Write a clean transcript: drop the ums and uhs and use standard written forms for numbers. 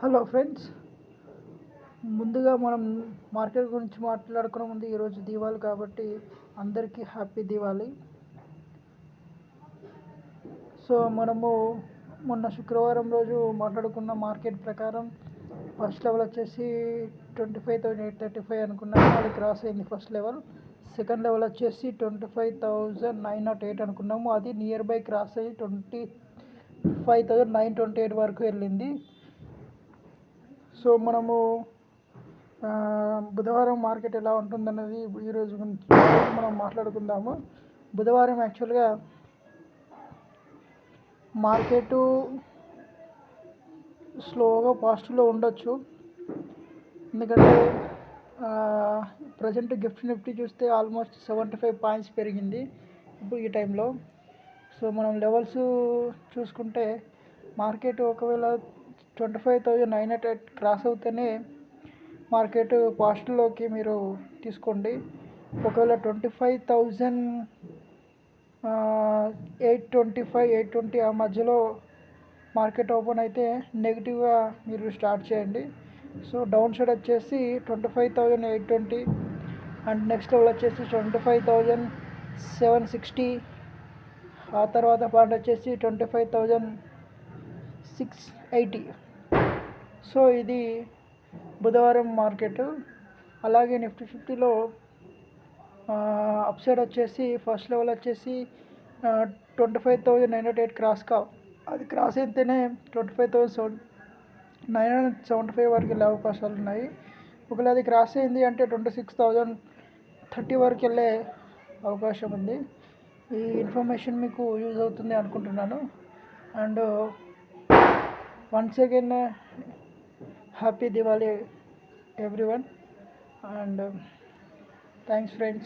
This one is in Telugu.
హలో ఫ్రెండ్స్, ముందుగా మనం మార్కెట్ గురించి మాట్లాడుకునే ముందు ఈరోజు దీవాళి కాబట్టి అందరికీ హ్యాపీ దీవాళి. సో మనము మొన్న శుక్రవారం రోజు మాట్లాడుకున్న మార్కెట్ ప్రకారం ఫస్ట్ లెవెల్ వచ్చేసి 25,835 అనుకున్నాము, అది క్రాస్ అయింది ఫస్ట్ లెవెల్. సెకండ్ లెవెల్ వచ్చేసి 25,908 అనుకున్నాము, అది నియర్ బై క్రాస్ అయ్యి 25,928 వరకు వెళ్ళింది. సో మనము బుధవారం మార్కెట్ ఎలా ఉంటుందన్నది ఈరోజు మనం మాట్లాడుకుందాము. బుధవారం యాక్చువల్గా మార్కెట్ స్లోగా పాజిటివ్లో ఉండొచ్చు, ఎందుకంటే ప్రజెంట్ నిఫ్టీ చూస్తే ఆల్మోస్ట్ 75 పాయింట్స్ పెరిగింది ఇప్పుడు ఈ టైంలో. సో మనం లెవెల్స్ చూసుకుంటే మార్కెట్ ఒకవేళ 25,908 క్రాస్ అవుతేనే మార్కెట్ పాజిటివ్లోకి మీరు తీసుకోండి. ఒకవేళ 25,825 820 ఆ మధ్యలో మార్కెట్ ఓపెన్ అయితే నెగిటివ్గా మీరు స్టార్ట్ చేయండి. సో డౌన్ సైడ్ వచ్చేసి 25,820 అండ్ నెక్స్ట్ లెవెల్ వచ్చేసి 25,760, ఆ తర్వాత పాయింట్ వచ్చేసి 25,680. సో ఇది బుధవారం మార్కెట్. అలాగే నిఫ్టీ 50లో అప్ సైడ్ వచ్చేసి ఫస్ట్ లెవెల్ వచ్చేసి 25,908 అది క్రాస్ అయితేనే 25,975 వరకు వెళ్ళే అవకాశాలు ఉన్నాయి. ఒకవేళ అది క్రాస్ అయింది అంటే 26,030 వరకు వెళ్ళే అవకాశం ఉంది. ఈ ఇన్ఫర్మేషన్ మీకు యూజ్ అవుతుంది అనుకుంటున్నాను. And once again happy Diwali everyone, and thanks friends.